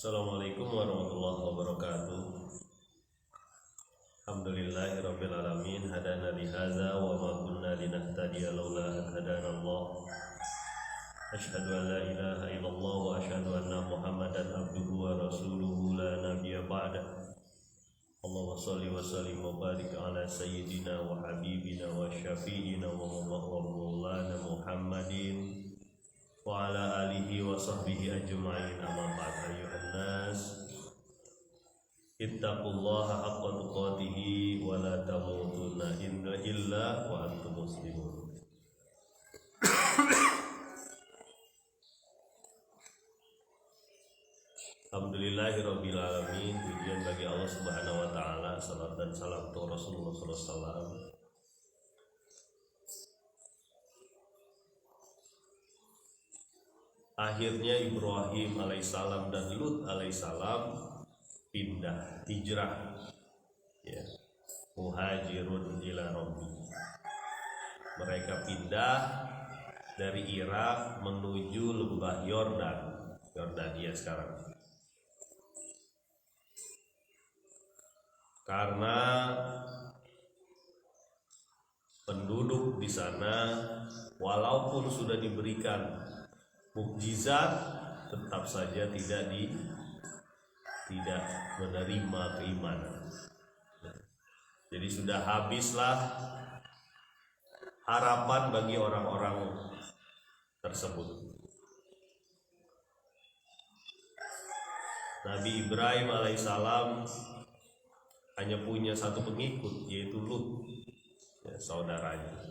Assalamualaikum warahmatullahi wabarakatuh. Alhamdulillahirabbil alamin hadana li hadza wa ma kunna linahtadiya laula an hadanallah. Asyhadu an la ilaha illallah wa asyhadu anna Muhammadan abduhu wa rasuluhu la nabiyya ba'da. Allahumma shalli wa sallim wa barik ala sayyidina wa habibina wa syafi'ina wa maulana Muhammadin wa ala alihi wa sahbihi ajma'in. Amma ba'd. Ayuhan nas, ittaqullaha haqqa tuqatih wa la tamutunna illa wa antum muslimun. Alhamdulillahirabbil alamin. Pujian bagi Allah Subhanahu wa taala, salat dan salam untuk Rasulullah sallallahu alaihi wasallam. Akhirnya Ibrahim alaihissalam dan Lut alaihissalam pindah, hijrah, ya, muhajirun ila rabbi. Mereka pindah dari Irak menuju lembah Yordania sekarang. Karena penduduk di sana walaupun sudah diberikan mukjizat, tetap saja tidak menerima keimanan. Jadi sudah habislah harapan bagi orang-orang tersebut. Nabi Ibrahim alaihissalam hanya punya satu pengikut, yaitu Lut, ya, saudaranya.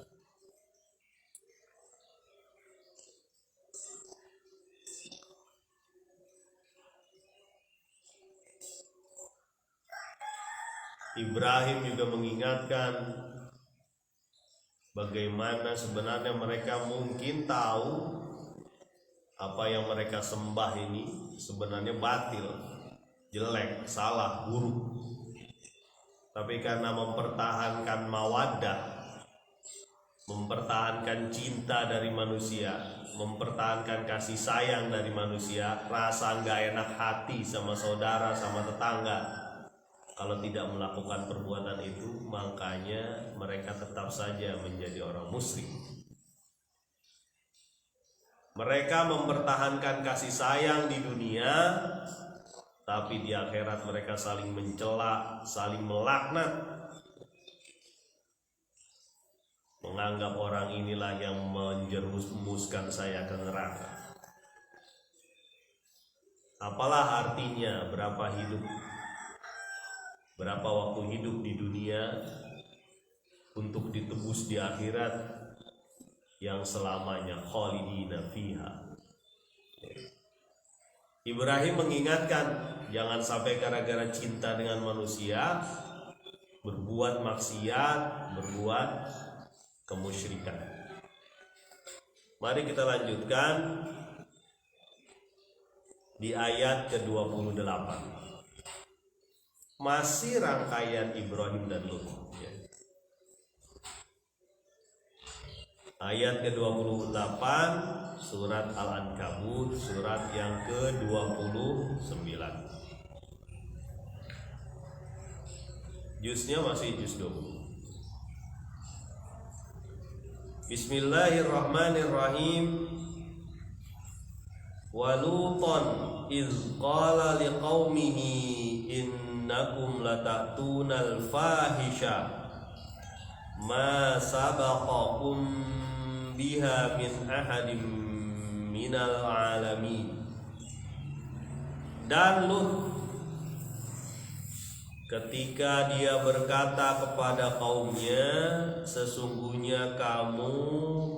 Ibrahim juga mengingatkan bagaimana sebenarnya mereka mungkin tahu apa yang mereka sembah ini sebenarnya batil, jelek, salah, buruk. Tapi karena mempertahankan mawaddah, mempertahankan cinta dari manusia, mempertahankan kasih sayang dari manusia, rasa nggak enak hati sama saudara, sama tetangga, kalau tidak melakukan perbuatan itu, makanya mereka tetap saja menjadi orang musyrik. Mereka mempertahankan kasih sayang di dunia, tapi di akhirat mereka saling mencela, saling melaknat, menganggap orang inilah yang menjerumuskan saya ke neraka. Apalah artinya berapa waktu hidup di dunia untuk ditebus di akhirat yang selamanya khalidina fiha. Ibrahim mengingatkan, jangan sampai gara-gara cinta dengan manusia berbuat maksiat, berbuat kemusyrikan. Mari kita lanjutkan di ayat ke-28. Masih rangkaian Ibrahim dan Lut, ya. Ayat ke-28 surat Al-Ankabut, surat yang ke-29. Juznya masih juz 20. Bismillahirrahmanirrahim. Wa Lutan iz qala liqaumihi innakum latatuna al-fahisha ma sabaqakum biha min ahadin minal alamin. Dan Lut ketika dia berkata kepada kaumnya, sesungguhnya kamu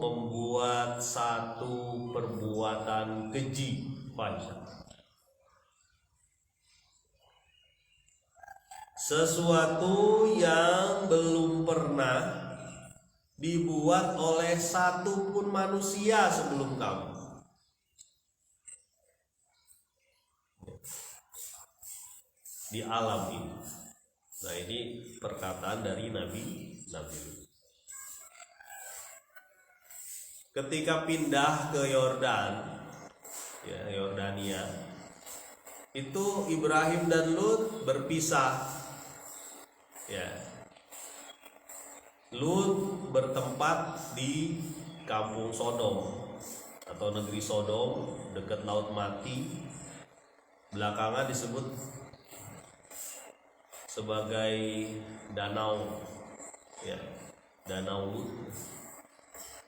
membuat satu perbuatan keji, sesuatu yang belum pernah dibuat oleh satu pun manusia sebelum kamu. Di alam ini. Nah, ini perkataan dari Nabi. Ketika pindah ke Yordania, itu Ibrahim dan Lut berpisah. Ya. Lut bertempat di kampung Sodom atau negeri Sodom dekat Laut Mati. Belakangan disebut sebagai danau, ya, danau Lut,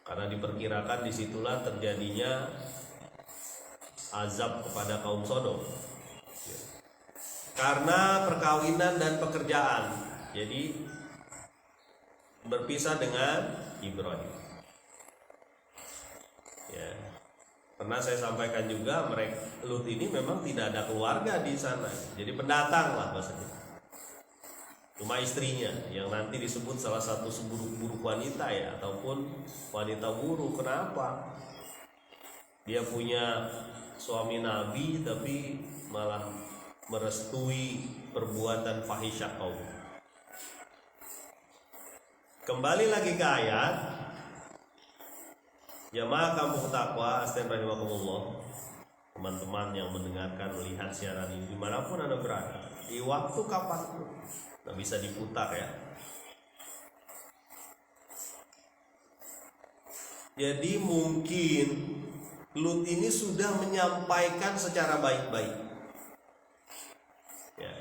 karena diperkirakan disitulah terjadinya azab kepada kaum Sodom, ya, karena perkawinan dan pekerjaan. Jadi berpisah dengan Ibrahim. Ya, pernah saya sampaikan juga, mereka Lut ini memang tidak ada keluarga di sana, jadi pendatang lah maksudnya. Cuma istrinya yang nanti disebut salah satu seburuk-buruk wanita, ya, ataupun wanita buruk. Kenapa? Dia punya suami Nabi tapi malah merestui perbuatan fahisyah kaum. Kembali lagi ke ayat. Jamaah Kampung Takwa, astagfirullahaladzim, teman-teman yang mendengarkan, melihat siaran ini dimanapun Anda berada, di waktu kapanpun, nah, bisa diputar, ya. Jadi mungkin Lut ini sudah menyampaikan secara baik-baik, ya,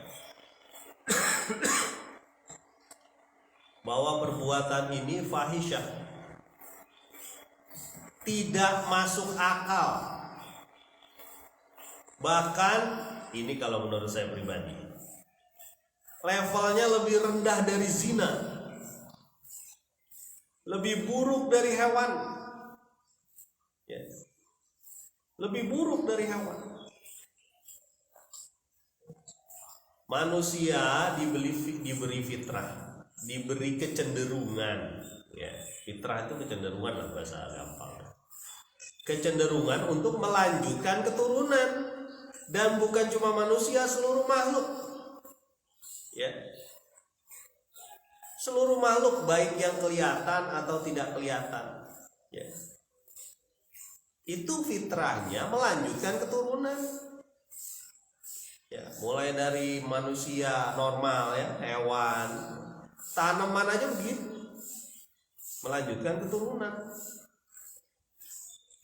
bahwa perbuatan ini fahisyah, tidak masuk akal. Bahkan ini kalau menurut saya pribadi, levelnya lebih rendah dari zina, lebih buruk dari hewan, ya, lebih buruk dari hewan. Manusia diberi fitrah, diberi kecenderungan, ya, fitrah itu kecenderungan lah bahasa gampang, kecenderungan untuk melanjutkan keturunan. Dan bukan cuma manusia, seluruh makhluk, ya, seluruh makhluk, baik yang kelihatan atau tidak kelihatan, ya, itu fitrahnya melanjutkan keturunan, ya, mulai dari manusia normal, ya, hewan, tanaman aja begitu, melanjutkan keturunan,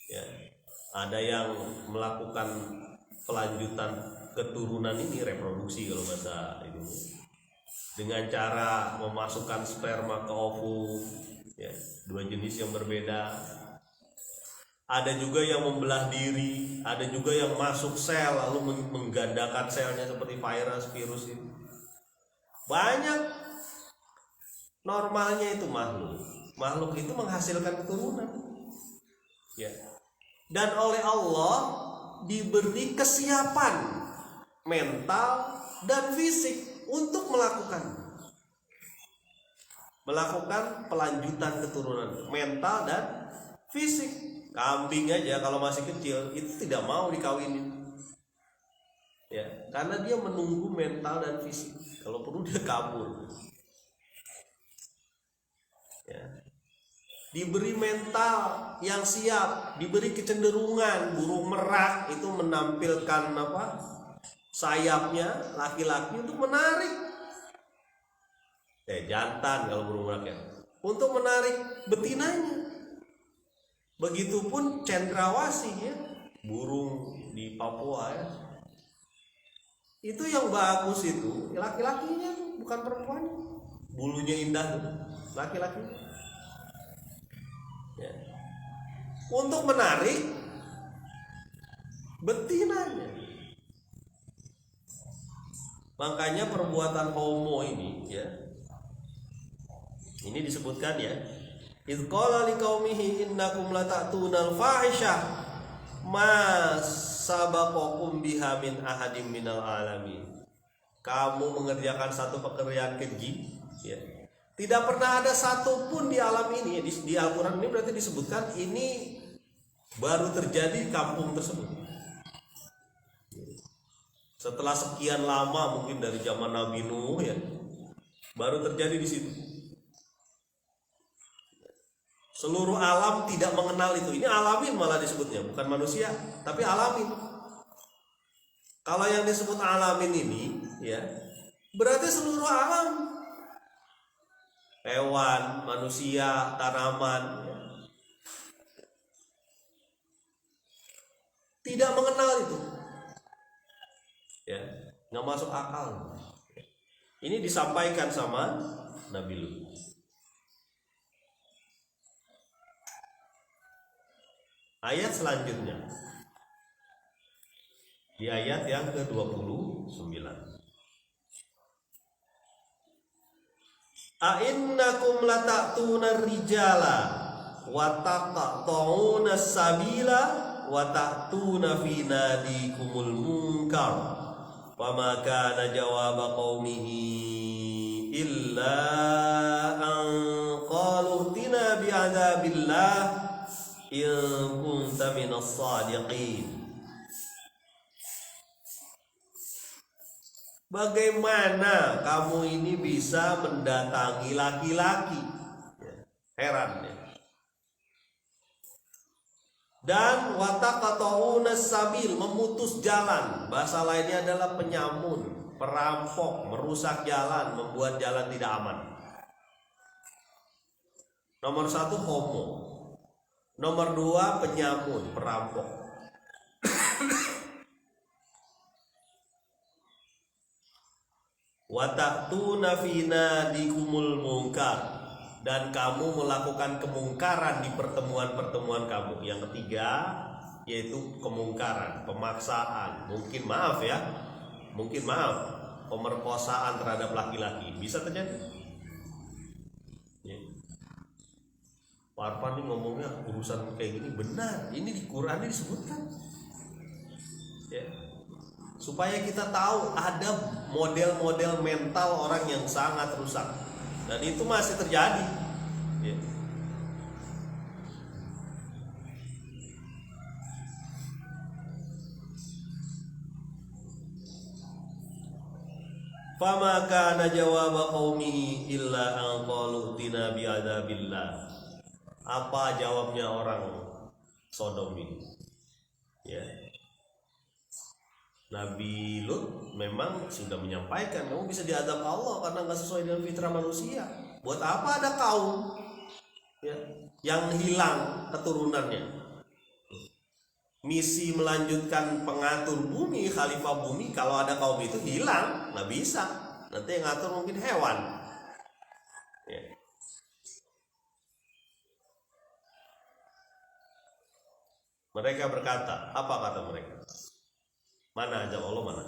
ya. Ada yang melakukan pelanjutan keturunan ini, reproduksi kalau bahasa ini, dengan cara memasukkan sperma ke ovum, ya, dua jenis yang berbeda. Ada juga yang membelah diri, ada juga yang masuk sel lalu menggandakan selnya seperti virus ini. Banyak. Normalnya itu makhluk itu menghasilkan keturunan, ya. Dan oleh Allah diberi kesiapan mental dan fisik untuk melakukan pelanjutan keturunan mental dan fisik. Kambing aja kalau masih kecil itu tidak mau dikawinin, ya, karena dia menunggu mental dan fisik. Kalau perlu dia kabur, ya. Diberi mental yang siap, diberi kecenderungan. Burung merak itu menampilkan apa? Sayapnya laki-laki untuk menarik, jantan kalau burung merak, ya, untuk menarik betinanya. Begitupun cendrawasih, ya, burung di Papua, ya, itu yang bagus itu laki-lakinya, bukan perempuan. Bulunya indah tuh, laki-laki. Ya. Untuk menarik betinanya. Makanya perbuatan homo ini, ya, ini disebutkan, ya, idz qala liqaumihi innakum lata'tunal fahisyah ma sabaqakum biha min ahadin minal alamin. Kamu mengerjakan satu pekerjaan keji, ya, tidak pernah ada satupun di alam ini, di Al-Quran ini berarti disebutkan ini baru terjadi di kampung tersebut. Setelah sekian lama, mungkin dari zaman Nabi Nuh, ya, baru terjadi di situ. Seluruh alam tidak mengenal itu. Ini alamin malah disebutnya, bukan manusia, tapi alamin. Kalau yang disebut alamin ini ya berarti seluruh alam, hewan, manusia, tanaman ya. Tidak mengenal itu ya, nggak masuk akal. Ini disampaikan sama Nabi Lut. Ayat selanjutnya di ayat yang ke-29. A'innakum lata'tuna rijala wa taqta'una sabila wa ta'tuna fi nadikumul munkar wa ma kana jawaba qaumihi illa an qalu tina bi'adzabillah in kunta minas sadiqin. Bagaimana kamu ini bisa mendatangi laki-laki? Heran ya. Dan wataqata'una sabil, memutus jalan. Bahasa lainnya adalah penyamun, perampok, merusak jalan, membuat jalan tidak aman. Nomor 1 homo. Nomor 2 penyamun, perampok. Wata'tuna fi nadikumul munkar, dan kamu melakukan kemungkaran di pertemuan-pertemuan kamu. Yang ketiga yaitu kemungkaran, pemaksaan, mungkin maaf, pemerkosaan terhadap laki-laki bisa terjadi. Ya. Pak Arfan ini ngomongnya urusan kayak gini benar, ini di Quran ini disebutkan. Ya. Supaya kita tahu ada model-model mental orang yang sangat rusak, dan itu masih terjadi ya. Fama kana jawaba qaumihi illa an qalu tina bi'adzabillah. Apa jawabnya orang Sodom ini ya? Nabi Lut memang sudah menyampaikan kamu bisa diadab Allah karena nggak sesuai dengan fitrah manusia. Buat apa ada kaum ya, yang hilang keturunannya? Misi melanjutkan pengatur bumi, khalifah bumi, kalau ada kaum itu hilang, nggak bisa. Nanti yang ngatur mungkin hewan. Ya. Mereka berkata, apa kata mereka? Mana azab Allah mana?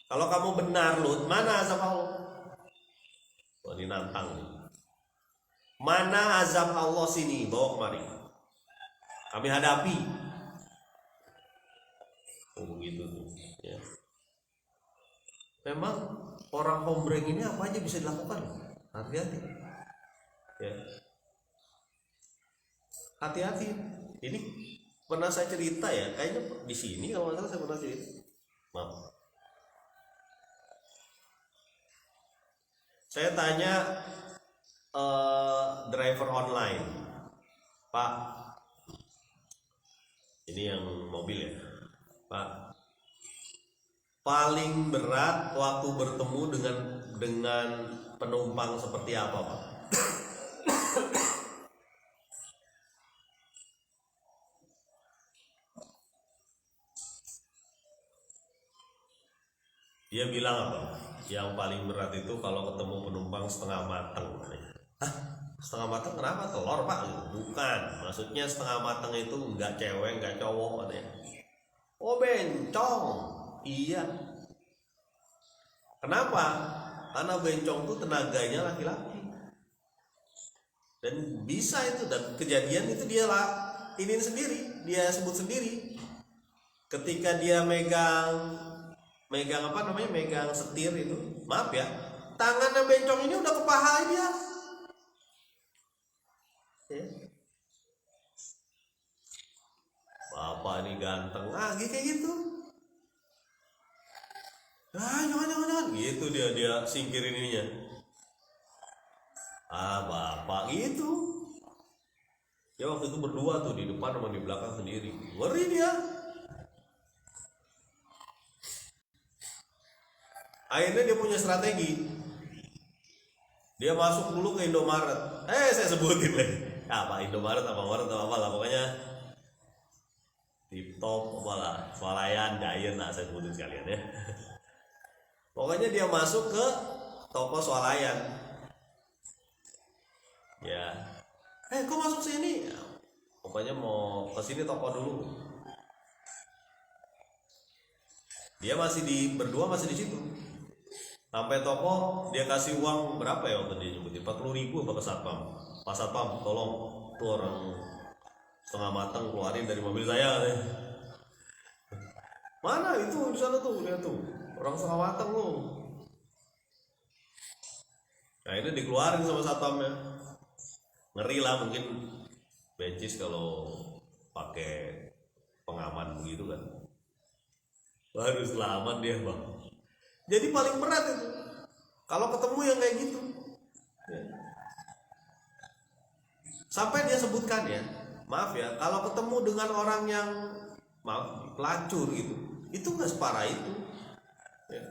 Kalau kamu benar Lut, mana azab Allah? Oh, ini nantang nih. Mana azab Allah sini, bawa kemari. Kami hadapi. Oh, begitu tuh. Ya. Memang orang hombreng ini apa aja bisa dilakukan. Hati-hati. Ya. Hati-hati. Ini pernah saya cerita ya, kayaknya di sini kalau nggak salah saya pernah cerita. Maaf. Saya tanya driver online, Pak, ini yang mobil ya, Pak, paling berat waktu bertemu dengan penumpang seperti apa, Pak? Dia bilang apa? Yang paling berat itu kalau ketemu penumpang setengah mateng. Hah? Setengah mateng kenapa? Telur, Pak? Bukan. Maksudnya setengah mateng itu enggak cewek, enggak cowok katanya. Oh, bencong. Iya. Kenapa? Karena bencong itu tenaganya laki-laki. Dan bisa itu, dan kejadian itu dia ini sendiri, dia sebut sendiri. Ketika dia megang apa namanya, megang setir itu, maaf ya, tangannya bencong ini udah ke paha dia ya. Bapak ini ganteng kayak gitu, jangan gitu, dia singkirin ininya. Bapak gitu ya, waktu itu berdua tuh, di depan sama di belakang sendiri, ngeri dia. Akhirnya dia punya strategi. Dia masuk dulu ke Indomaret. Saya sebutin deh. Apa Indomaret apa Maret apa lah pokoknya. Tip Top apalah, Swalayan, Giant lah saya sebutin sekalian ya. Pokoknya dia masuk ke toko Swalayan. Ya. Kok masuk sini? Ya, pokoknya mau ke sini toko dulu. Dia berdua masih di situ. Sampai toko dia kasih uang berapa ya waktu dia nyebutin 40.000 apa ke satpam. Pak Satpam, tolong tuh orang setengah matang keluarin dari mobil saya katanya. Mana itu di sana tuh, lihat tuh orang setengah matang loh. Nah ini dikeluarin sama satpamnya. Ngeri lah mungkin bencis kalau pakai pengaman begitu kan. Baru selamat dia bang. Jadi paling berat itu kalau ketemu yang kayak gitu. Ya. Sampai dia sebutkan ya, maaf ya, kalau ketemu dengan orang yang pelacur gitu, itu nggak separah itu, ya.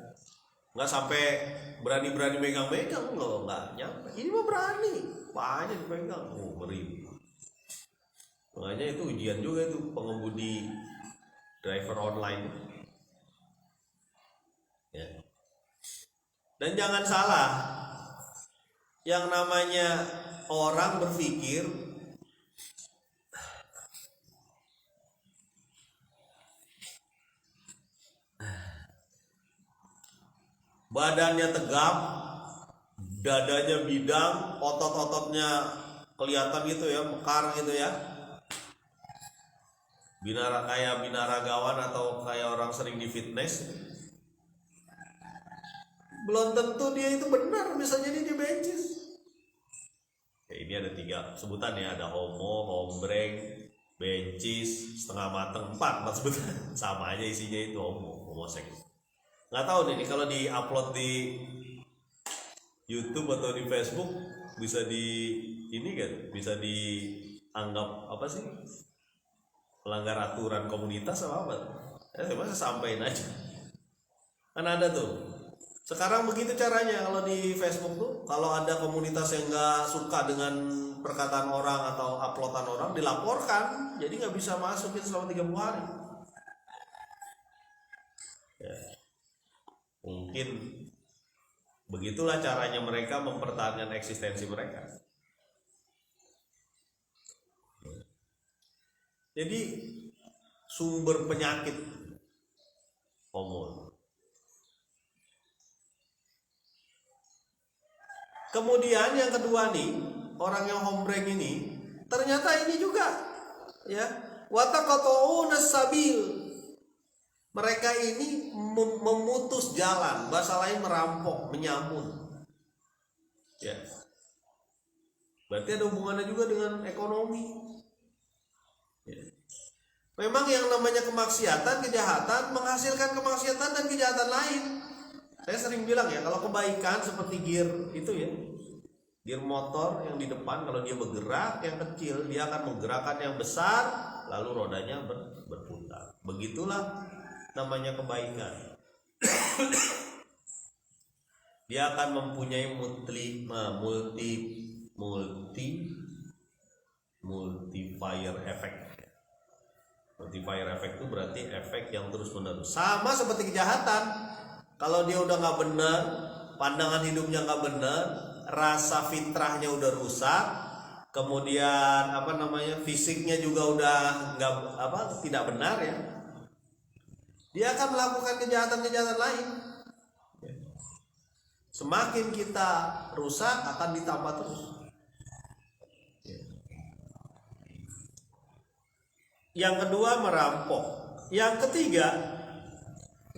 Nggak sampai berani-berani megang-megang loh, nggak nyampe. Ini mah berani, banyak dipegang, ngeri. Makanya itu ujian juga itu pengemudi driver online, ya. Dan jangan salah, yang namanya orang berpikir badannya tegap, dadanya bidang, otot-ototnya kelihatan gitu ya, mekar gitu ya. Binaragawan atau kayak orang sering di fitness. Belum tentu dia itu benar, bisa jadi dia bencis. Ini ada 3 sebutan ya, ada homo, hombreng, bencis, setengah mateng, 4 sebutan. Sama aja isinya itu homoseks. Nggak tahu nih kalau di-upload di YouTube atau di Facebook bisa bisa dianggap apa sih? Melanggar aturan komunitas apa? Masa sampaikan aja. Kan ada tuh. Sekarang begitu caranya kalau di Facebook tuh, kalau ada komunitas yang nggak suka dengan perkataan orang atau uploadan orang, dilaporkan, jadi nggak bisa masukin selama 30 hari. Ya. Mungkin begitulah caranya mereka mempertahankan eksistensi mereka. Jadi sumber penyakit homo. Kemudian yang kedua nih, orang yang hombreng ini ternyata ini juga ya, wataqata'una sabil. Mereka ini memutus jalan, bahasa lain merampok, menyamun. Ya. Berarti ada hubungannya juga dengan ekonomi. Ya. Memang yang namanya kemaksiatan, kejahatan menghasilkan kemaksiatan dan kejahatan lain. Saya sering bilang ya, kalau kebaikan seperti gear itu ya, gear motor yang di depan kalau dia bergerak, yang kecil dia akan menggerakkan yang besar, lalu rodanya berputar. Begitulah namanya kebaikan. Dia akan mempunyai multiplier effect. Multiplier effect itu berarti efek yang terus menerus. Sama seperti kejahatan. Kalau dia udah nggak benar, pandangan hidupnya nggak benar, rasa fitrahnya udah rusak, kemudian fisiknya juga udah tidak benar ya, dia akan melakukan kejahatan-kejahatan lain. Semakin kita rusak akan ditambah terus. Yang kedua merampok. Yang ketiga,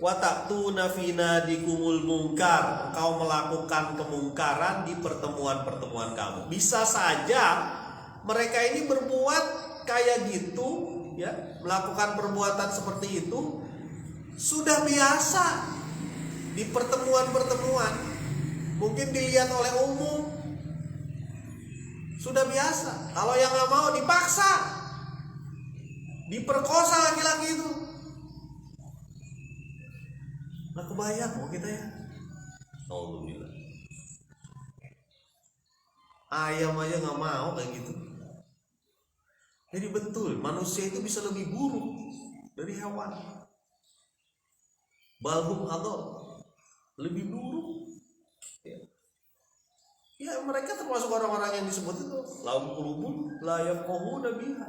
watatuna fi nadikumul mungkar, engkau melakukan kemungkaran di pertemuan-pertemuan kamu. Bisa saja mereka ini berbuat kayak gitu ya, melakukan perbuatan seperti itu sudah biasa di pertemuan-pertemuan, mungkin dilihat oleh umum, sudah biasa. Kalau yang nggak mau dipaksa, diperkosa laki-laki itu. Nggak kebayang kok kita ya. Alhamdulillah. Ayam aja nggak mau kayak gitu. Jadi betul manusia itu bisa lebih buruk dari hewan. Balhum adol, lebih buruk. Ya mereka termasuk orang-orang yang disebut itu lahum qulubun la yafqahuna biha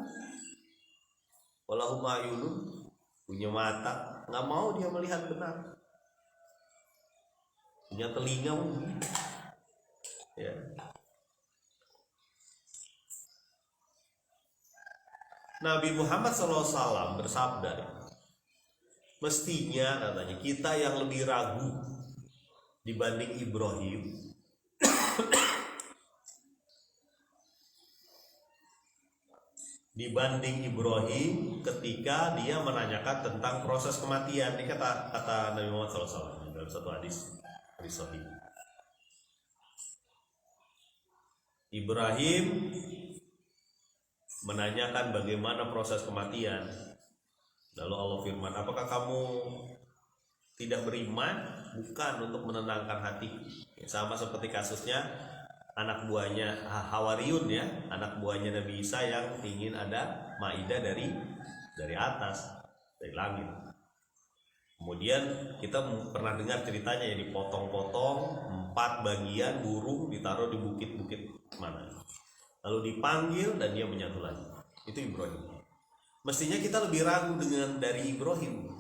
walahum a'yunun, punya mata nggak mau dia melihat benar, punya telinga ya. Nabi Muhammad SAW bersabda, mestinya katanya kita yang lebih ragu dibanding Ibrahim ketika dia menanyakan tentang proses kematian. Ini kata Nabi Muhammad SAW dalam satu hadis sahih. Ibrahim menanyakan bagaimana proses kematian. Lalu Allah firman, apakah kamu tidak beriman? Bukan, untuk menenangkan hati. Sama seperti kasusnya anak buahnya Hawariyun ya, anak buahnya Nabi Isa yang ingin ada maidah dari atas, dari langit. Kemudian kita pernah dengar ceritanya ya, dipotong-potong 4 bagian burung ditaruh di bukit-bukit mana. Lalu dipanggil dan dia menyatu lagi. Itu Ibrahim. Mestinya kita lebih ragu dari Ibrahim.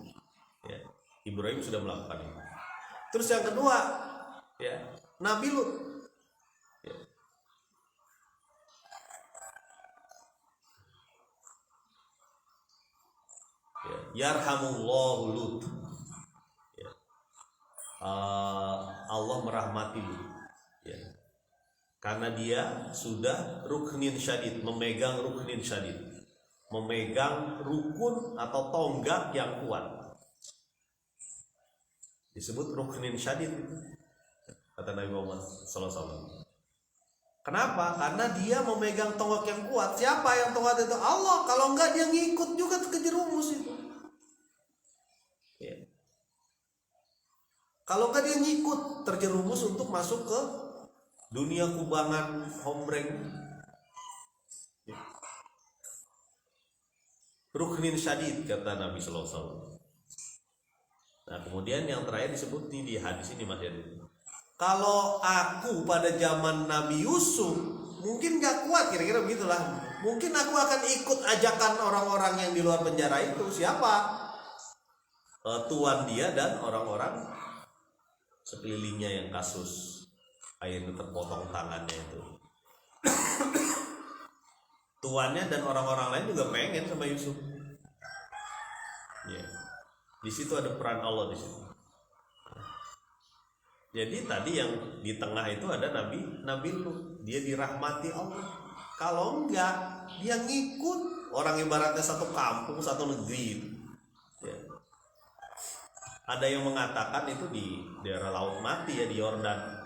Ya, Ibrahim sudah melakukan itu. Terus yang kedua, ya, Nabi Lut. Ya. Ya, yarhamullahu Lut. Ya. Allah merahmati Lut. Ya. Karena dia sudah ruknin syadid, memegang ruknin syadid, memegang rukun atau tonggak yang kuat, disebut ruknin syadid, kata Nabi Muhammad SAW. Kenapa? Karena dia memegang tonggak yang kuat. Siapa yang tonggak itu? Allah. Kalau enggak dia ngikut juga ke jerumus itu ya. Kalau enggak dia ngikut terjerumus untuk masuk ke dunia kubangan hombreng. Ruknin syadid, kata Nabi sallallahu alaihi wasallam. Nah, kemudian yang terakhir disebut di hadis ini Mas Yadin. Kalau aku pada zaman Nabi Yusuf mungkin gak kuat, kira-kira begitulah. Mungkin aku akan ikut ajakan orang-orang yang di luar penjara itu. Siapa? Tuan dia dan orang-orang sekelilingnya yang kasus ayam itu terpotong tangannya itu. Tuannya dan orang-orang lain juga pengen sama Yusuf. Ya. Di situ ada peran Allah di situ. Jadi tadi yang di tengah itu ada Nabi Lut. Dia dirahmati Allah. Kalau enggak, dia ngikut orang ibaratnya satu kampung, satu negeri. Ya. Ada yang mengatakan itu di daerah Laut Mati ya, di Yordan.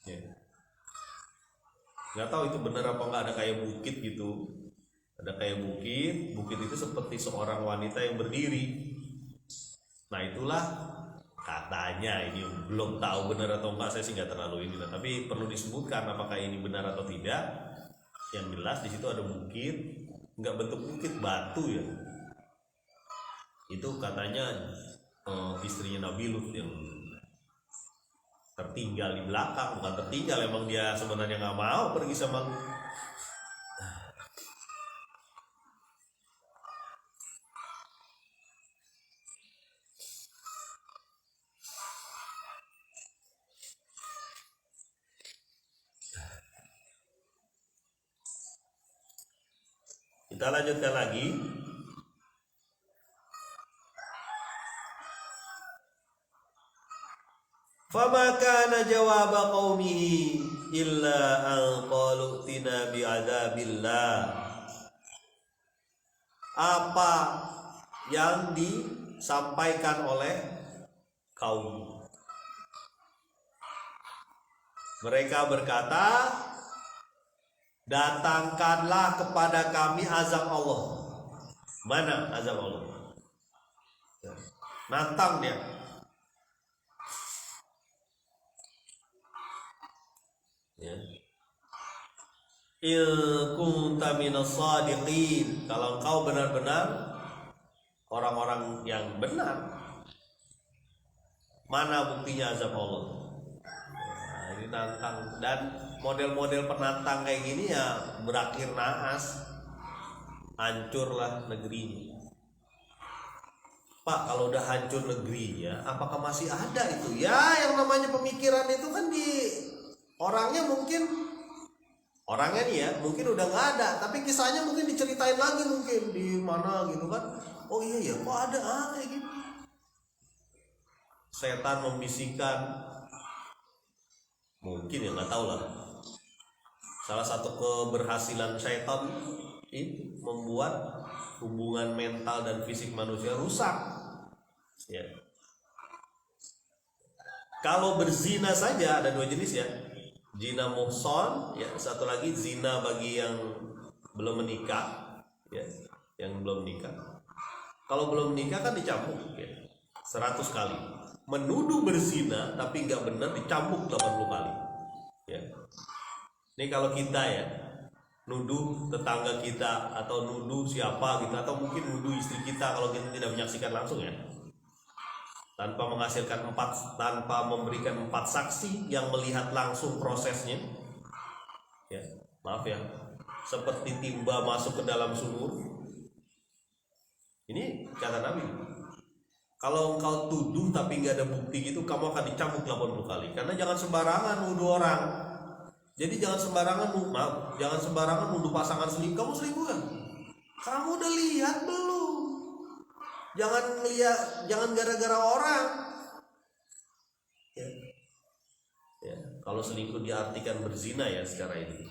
Ya. Nggak tahu itu benar apa nggak, ada kayak bukit gitu, ada kayak bukit itu seperti seorang wanita yang berdiri. Nah itulah katanya, ini belum tahu benar atau enggak, saya sih nggak terlalu ini, tapi perlu disebutkan apakah ini benar atau tidak. Yang jelas di situ ada bukit, nggak bentuk bukit, batu ya. Itu katanya istrinya Nabi Lut yang tertinggal di belakang. Bukan tertinggal, emang dia sebenarnya nggak mau pergi sama Lut. Kita lanjutkan lagi. Fama kana jawab qaumihi illa an qalu tina bi'adzabillah. Apa yang disampaikan oleh kaum? Mereka berkata, datangkanlah kepada kami azab Allah. Mana azab Allah? Nantang dia. Ya. Il kunta minas shadiqin, kalau engkau benar-benar orang-orang yang benar. Mana buktinya azab Allah? Nah, ini nantang, dan model-model penantang kayak gini ya berakhir naas, hancurlah negerinya. Pak, kalau udah hancur negerinya, apakah masih ada itu? Ya, yang namanya pemikiran itu kan di orangnya nih ya, mungkin udah nggak ada, tapi kisahnya mungkin diceritain lagi mungkin di mana gitu kan. Oh iya ya, kok ada kayak gitu. Setan membisikkan, mungkin ya nggak tahu lah. Salah satu keberhasilan setan itu membuat hubungan mental dan fisik manusia rusak. Ya. Kalau berzina saja ada 2 jenis ya, zina muhson, ya, satu lagi zina bagi yang belum menikah, ya, yang belum menikah. Kalau belum menikah kan dicambuk ya, 100 kali. Menuduh berzina tapi nggak benar dicambuk 80 kali. Ya. Ini kalau kita ya, nuduh tetangga kita atau nuduh siapa gitu, atau mungkin nuduh istri kita kalau kita tidak menyaksikan langsung ya, tanpa memberikan 4 saksi yang melihat langsung prosesnya, ya maaf ya, seperti timba masuk ke dalam sumur. Ini kata Nabi, kalau engkau tuduh tapi nggak ada bukti gitu, kamu akan dicambuk 80 kali. Karena jangan sembarangan nuduh orang. Jadi jangan sembarangan nuduh pasangan selingkuh. Kamu selingkuh kan? Kamu udah lihat belum? Jangan gara-gara orang. Ya. Ya. Kalau selingkuh diartikan berzina ya secara ini.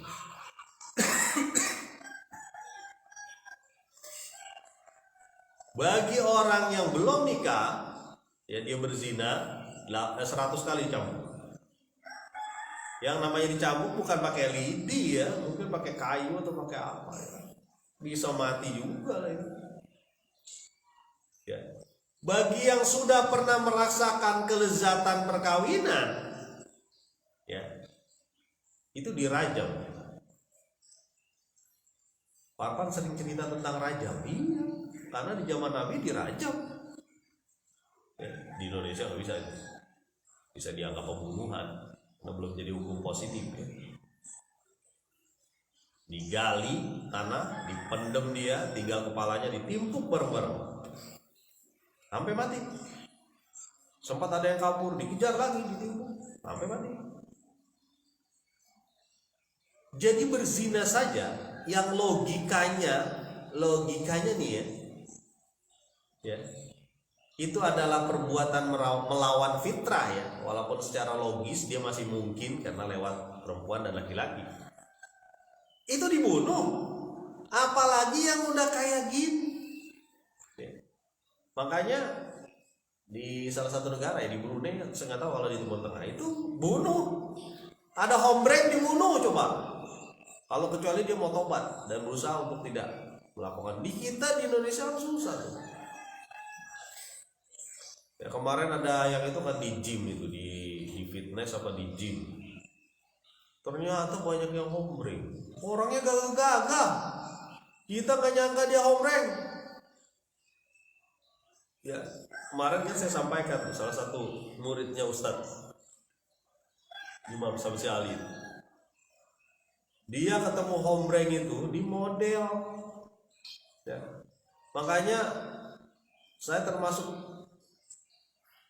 Bagi orang yang belum nikah, ya dia berzina 100 kali dicambuk. Yang namanya dicambuk bukan pakai lidi ya, mungkin pakai kayu atau pakai apa ya. Bisa mati juga lah itu. Ya. Bagi yang sudah pernah merasakan kelezatan perkawinan, ya, itu dirajam. Parpan sering cerita tentang rajam, iya, karena di zaman Nabi dirajam. Ya, di Indonesia nggak bisa dianggap pembunuhan. Belum jadi hukum positif ya. Digali tanah, dipendem dia, 3 kepalanya ditimpuk bareng-bareng sampai mati. Sempat ada yang kabur, dikejar lagi, ditimpuk sampai mati. Jadi berzina saja yang logikanya nih ya, itu adalah perbuatan melawan fitrah ya, walaupun secara logis dia masih mungkin karena lewat perempuan dan laki-laki. Itu dibunuh, apalagi yang udah kayak gini. Ya. Makanya di salah satu negara ya, di Brunei, saya nggak tahu kalau di Timur Tengah itu bunuh. Ada hombreng dibunuh coba. Kalau kecuali dia mau tobat dan berusaha untuk tidak melakukan. Di kita di Indonesia susah tuh. Ya kemarin ada yang itu kan di gym itu, di fitness apa di gym. Ternyata banyak yang hombreng. Orangnya gagah-gagah. Kita nggak nyangka dia hombreng. Ya kemarin kan saya sampaikan salah satu muridnya Ustadz Imam Samsi Ali. Dia ketemu hombreng itu di model. Ya. Makanya saya termasuk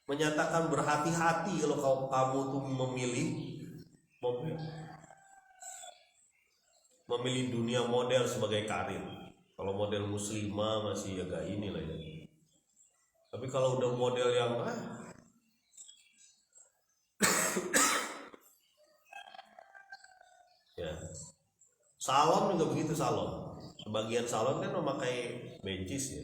menyatakan berhati-hati kalau kamu tuh memilih dunia model sebagai karir. Kalau model muslimah masih agak ini lah ya. Tapi kalau udah model yang ya, salon juga begitu. Salon, sebagian salon kan memakai bencis ya.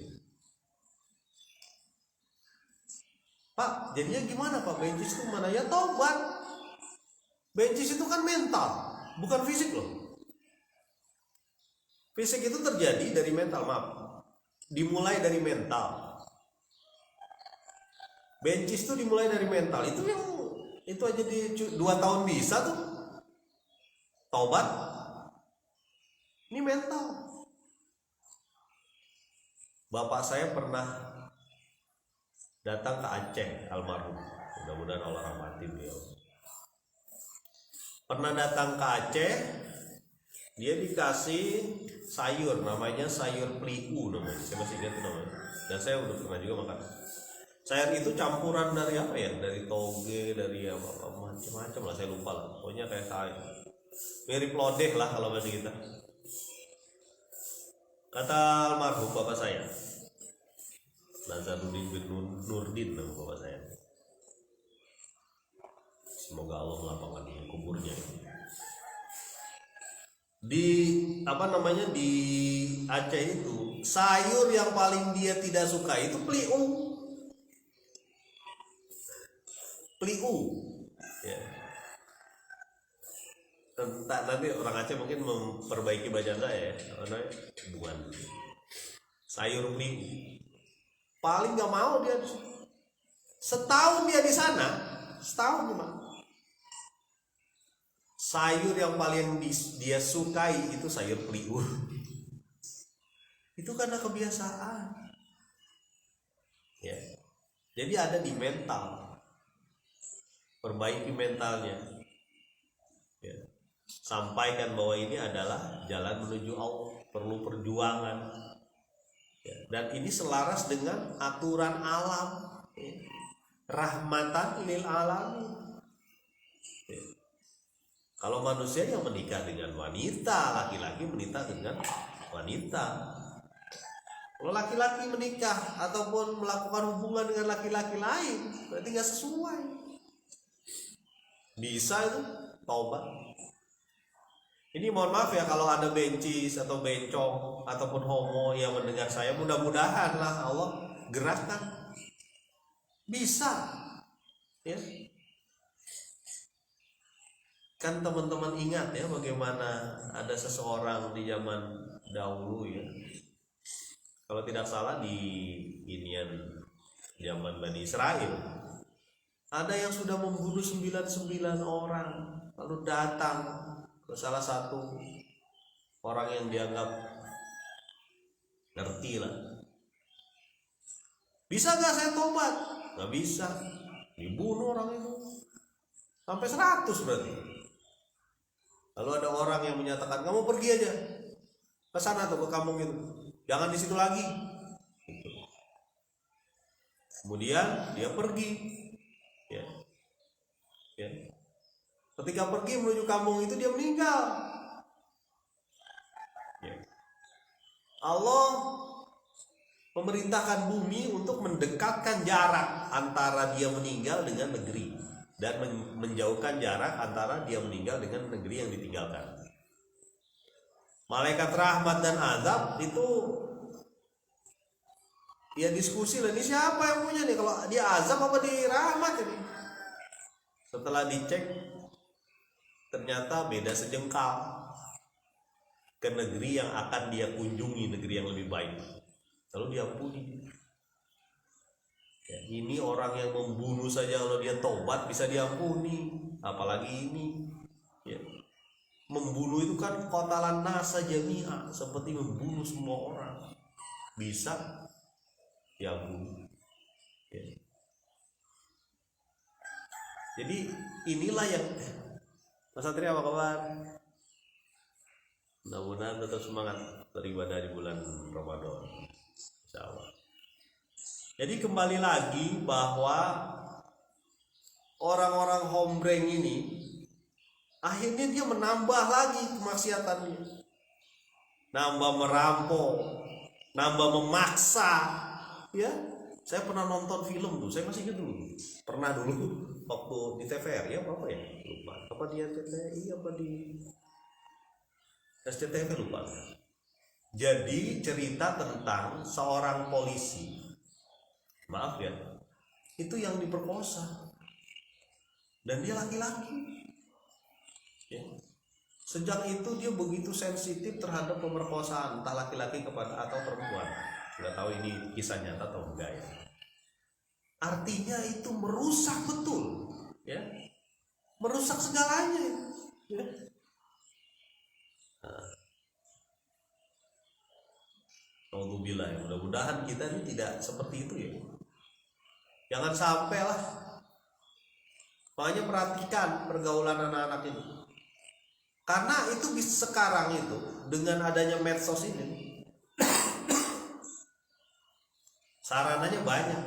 Pak, jadinya gimana Pak? Bencis itu mana? Ya tobat. Bencis itu kan mental, bukan fisik loh. Fisik itu terjadi dari mental, maaf. Dimulai dari mental. Bencis itu dimulai dari mental. Itu aja di 2 tahun bisa tuh. taubat, ini mental. Bapak saya pernah datang ke Aceh, almarhum, mudah-mudahan Allah rahmati beliau. Pernah datang ke Aceh, dia dikasih sayur, namanya sayur peliu namanya, saya masih ingat namanya, dan saya udah pernah juga makan. Sayur itu campuran dari apa ya, dari toge, dari apa macam-macam lah, saya lupa lah, pokoknya kayak sayur mirip lodeh lah kalau bahasa kita. Kata almarhum bapak saya, Nazaruddin bin Nurdin nama bapak saya, semoga Allah melapangkan di kuburnya. Di di Aceh itu sayur yang paling dia tidak suka itu peliu ya. Nanti orang Aceh mungkin memperbaiki bacaan saya ya, bukan sayur peliu paling nggak mau dia. Setahun dia di sana, setahun cuma sayur yang paling dia sukai itu sayur peliu. Itu karena kebiasaan ya. Jadi ada di mental, perbaiki mentalnya ya. Sampaikan bahwa ini adalah jalan menuju Allah, perlu perjuangan ya. Dan ini selaras dengan aturan alam ya. Rahmatan lil alamin ya. Kalau manusia yang menikah dengan wanita, laki-laki menikah dengan wanita. Kalau laki-laki menikah ataupun melakukan hubungan dengan laki-laki lain, berarti nggak sesuai. Bisa itu taubat. Ini mohon maaf ya kalau ada bencis atau bencong ataupun homo yang mendengar saya, mudah-mudahan lah Allah gerakkan. Bisa ya. Kan teman-teman ingat ya bagaimana ada seseorang di zaman dahulu ya, kalau tidak salah di zaman Bani Israel, ada yang sudah membunuh 99 orang, lalu datang ke salah satu orang yang dianggap ngerti lah. Bisa gak saya tobat? Gak bisa, dibunuh orang itu sampai 100 berarti. Lalu ada orang yang menyatakan, kamu pergi aja ke sana tuh, ke kampung itu, jangan di situ lagi. Kemudian dia pergi ya. Ketika pergi menuju kampung itu dia meninggal ya. Allah memerintahkan bumi untuk mendekatkan jarak antara dia meninggal dengan negeri, dan menjauhkan jarak antara dia meninggal dengan negeri yang ditinggalkan. Malaikat rahmat dan azab itu ya diskusi lah, ini siapa yang punya nih, kalau dia azab apa di rahmat ini. Setelah dicek ternyata beda sejengkal ke negeri yang akan dia kunjungi, negeri yang lebih baik. Lalu diampuni ya. Ini orang yang membunuh saja kalau dia tobat bisa diampuni, apalagi ini ya. Membunuh itu kan qatalan nasa jami'a, seperti membunuh semua orang, bisa diampuni ya. Jadi inilah yang Mas Satria, apa kabar? Mudah-mudahan tetap semangat beribadah di bulan Ramadan, insyaallah. Jadi kembali lagi bahwa orang-orang hombreng ini akhirnya dia menambah lagi kemaksiatannya, nambah merampok, nambah memaksa ya. Saya pernah nonton film tuh, saya masih ingat dulu, pernah dulu waktu di TVRI ya, apa ya, lupa, apa di RCTI apa di SCTV lupa. Jadi cerita tentang seorang polisi, maaf ya, itu yang diperkosa, dan dia laki-laki ya. Sejak itu dia begitu sensitif terhadap pemerkosaan, entah laki-laki kepada atau perempuan, nggak tahu ini kisah nyata atau enggak ya. Artinya itu merusak betul ya, merusak segalanya ya. Naudzubillah, ya. Mudah-mudahan kita ini tidak seperti itu ya. Jangan sampai lah. Makanya perhatikan pergaulan anak-anak ini. Karena itu sekarang itu dengan adanya medsos ini sarananya banyak.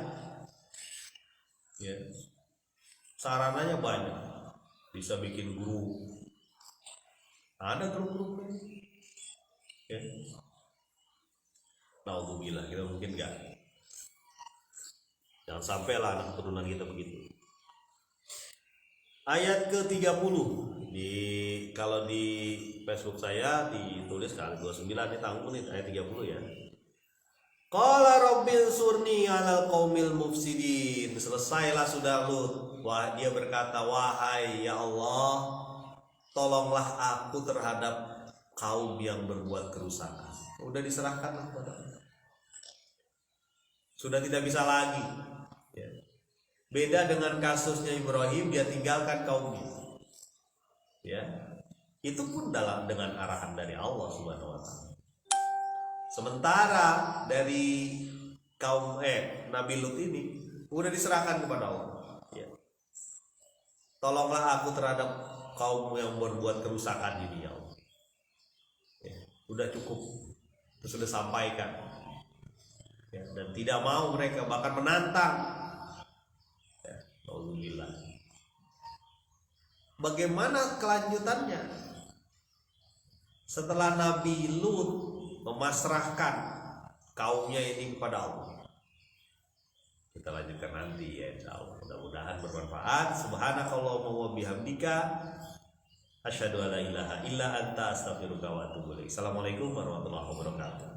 Ya. Sarananya banyak. Bisa bikin grup. Ada grup-grupnya. Ya. Naudzubillah, kita mungkin enggak. Jangan sampai lah anak keturunan kita begitu. Ayat ke-30 kalau di Facebook saya ditulis kali 29 ini tanggung nih ayat 30 ya. Qala rabbil surni 'alal qaumil mufsidin. Selesailah sudah Lut. Wah, dia berkata, wahai ya Allah, tolonglah aku terhadap kaum yang berbuat kerusakan. Udah diserahkan kepada Allah. Sudah tidak bisa lagi. Ya. Beda dengan kasusnya Ibrahim, dia tinggalkan kaumnya. Ya. Itu pun dengan arahan dari Allah Subhanahu wa taala. Sementara dari kaum Nabi Lut ini udah diserahkan kepada Allah. Ya. Tolonglah aku terhadap kaum yang berbuat kerusakan ini ya Allah. Ya. Udah cukup. Itu sudah sampaikan. Ya. Dan tidak mau mereka bahkan menantang. Ya. Alhamdulillah. Bagaimana kelanjutannya? Setelah Nabi Lut memasrahkan kaumnya ini kepada Allah. Kita lanjutkan nanti ya insyaallah. Mudah-mudahan bermanfaat. Subhanakallahumma wa bihamdika asyhadu an la ilaha illa anta astaghfiruka wa atubu ilaik. Assalamualaikum warahmatullahi wabarakatuh.